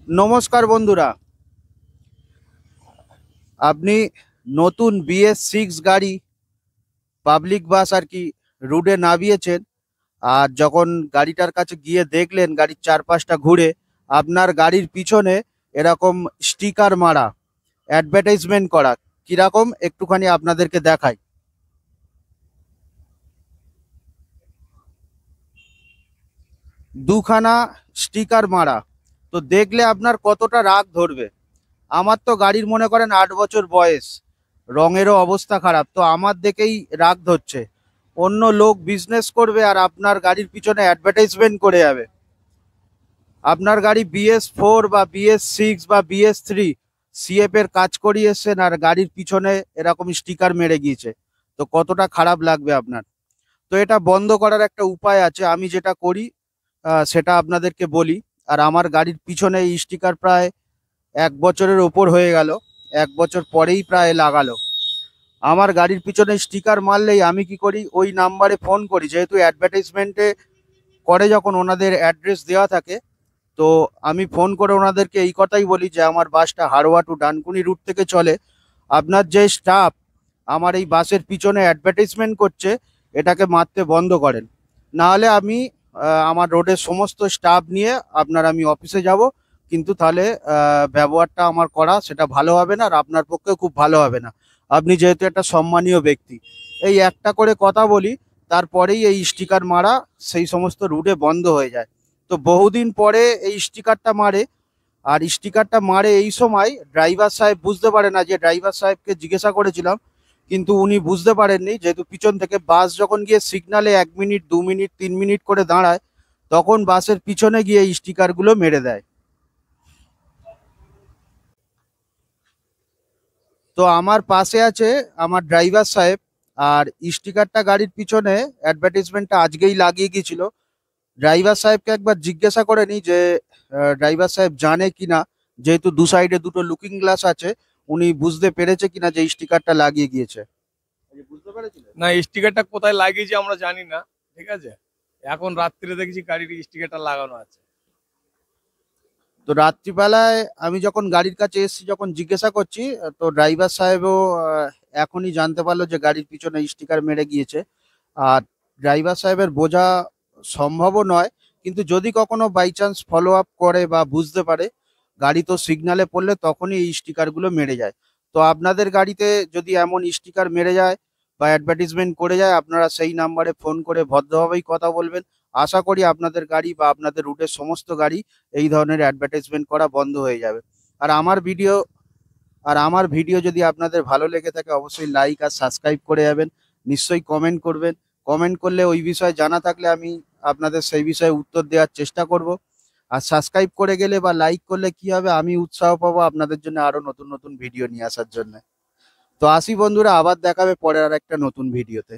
নমস্কার বন্ধুরা, আপনি নতুন BS6 গাড়ি পাবলিক বাস আর কি রুটে নামিয়েছেন। আর যখন গাড়িটার কাছে গিয়ে দেখলেন গাড়ির চারপাশটা ঘুরে আপনার গাড়ির পিছনে এরকম স্টিকার মারা, অ্যাডভার্টাইজমেন্ট করা, কিরকম একটুখানি আপনাদেরকে দেখাই। দুখানা স্টিকার মারা, তো দেখলে আপনার কতটা রাগ ধরবে। আমার তো গাড়ির মনে করেন 8 বছর বয়স, রঙেরও অবস্থা খারাপ, তো আমার দেখেই রাগ ধরছে। অন্য লোক বিজনেস করবে আর আপনার গাড়ির পিছনে অ্যাডভার্টাইজমেন্ট করে যাবে। আপনার গাড়ি BS4 বা BS6 বা BS3 CF এর কাজ করিয়ে এসছেন আর গাড়ির পিছনে এরকম স্টিকার মেরে গিয়েছে, তো কতটা খারাপ লাগবে আপনার। তো এটা বন্ধ করার একটা উপায় আছে, আমি যেটা করি সেটা আপনাদেরকে বলি। আর আমার গাড়ির পিছনে এই স্টিকার প্রায় 1 বছরের ওপর হয়ে গেল, 1 বছর পরেই প্রায় লাগালো। আমার গাড়ির পিছনে স্টিকার মারলেই আমি কি করি, ওই নাম্বারে ফোন করি, যেহেতু অ্যাডভার্টাইজমেন্টে করে যখন ওনাদের অ্যাড্রেস দেওয়া থাকে, তো আমি ফোন করে ওনাদেরকে এই কথাই বলি যে আমার বাসটা হাড়োয়া টু ডানকুনি রুট থেকে চলে, আপনার যে স্টাফ আমার এই বাসের পিছনে অ্যাডভার্টাইজমেন্ট করছে এটাকে মারতে বন্ধ করেন, না হলে আমি আমার রোডের সমস্ত স্টাফ নিয়ে আমি অফিসে যাব। কিন্তু তাহলে ব্যবহারটা আমার করা সেটা ভালো হবে না, আর আপনার পক্ষেও খুব ভালো হবে না। আপনি যেহেতু একটা সম্মানীয় ব্যক্তি, এই একটা করে কথা বলি, তারপরেই এই স্টিকার মারা সেই সমস্ত রুটে বন্ধ হয়ে যায়। তো বহুদিন পরে এই স্টিকারটা মারে, আর স্টিকারটা মারে এই সময় ড্রাইভার সাহেব বুঝতে পারে না। যে ড্রাইভার সাহেবকে জিজ্ঞাসা করেছিলাম, কিন্তু উনি বুঝতে পারেননি, যেহেতু পিছন থেকে বাস যখন গিয়ে সিগনালে 1 মিনিট 2 মিনিট 3 মিনিট করে দাঁড়ায়, তখন বাসের পিছনে গিয়ে এই স্টিকারগুলো মেরে দেয়। তো আমার পাশে আছে আমার ড্রাইভার সাহেব, আর স্টিকারটা গাড়ির পিছনে অ্যাডভার্টাইজমেন্টটা আজকেই লাগিয়ে গিয়েছিল। ড্রাইভার সাহেবকে একবার জিজ্ঞাসা করে নি যে ড্রাইভার সাহেব জানে কিনা, যেহেতু দু সাইডে দুটো লুকিং গ্লাস আছে, উনি বুঝতে পেরেছে কিনা যে স্টিকারটা লাগিয়ে গিয়েছে। বুঝতে পেরেছিলেন? না, স্টিকারটা কোথায় লাগিয়েছি আমরা জানি না। ঠিক আছে, এখন রাত্রিরে দেখছি গাড়ির স্টিকারটা লাগানো আছে। তো রাত্রিবেলায় আমি যখন গাড়ির কাছে এসেছি, যখন জিজ্ঞাসা করছি, তো ড্রাইভার সাহেবও এখনই জানতে পারলো যে গাড়ির পিছনে স্টিকার মেরে গিয়েছে। আর ড্রাইভার সাহেবের বোঝা সম্ভবও নয়, কিন্তু যদি কখনো বাই চান্স ফলো আপ করে বা বুঝতে পারে, গাড়ি তো সিগনালে পড়লে তখনই এই স্টিকারগুলো মেরে যায়। তো আপনাদের গাড়িতে যদি এমন স্টিকার মেরে যায় বা অ্যাডভার্টিজমেন্ট করে যায়, আপনারা সেই নাম্বারে ফোন করে ভদ্রভাবেই কথা বলবেন। আশা করি আপনাদের গাড়ি বা আপনাদের রুটের সমস্ত গাড়ি এই ধরনের অ্যাডভার্টাইজমেন্ট করা বন্ধ হয়ে যাবে। আর আমার ভিডিও আর আমার ভিডিও যদি আপনাদের ভালো লেগে থাকে, অবশ্যই লাইক আর সাবস্ক্রাইব করে যাবেন। নিশ্চয়ই কমেন্ট করবেন। কমেন্ট করলে ওই বিষয়ে জানা থাকলে আমি আপনাদের সেই বিষয়ে উত্তর দেওয়ার চেষ্টা করব। আর সাবস্ক্রাইব করে গেলে বা লাইক করলে কি হবে, আমি উৎসাহ পাবো আপনাদের জন্য আরো নতুন নতুন ভিডিও নিয়ে আসার জন্য। তো আসি বন্ধুরা, আবার দেখাবে পরে আর একটা নতুন ভিডিওতে।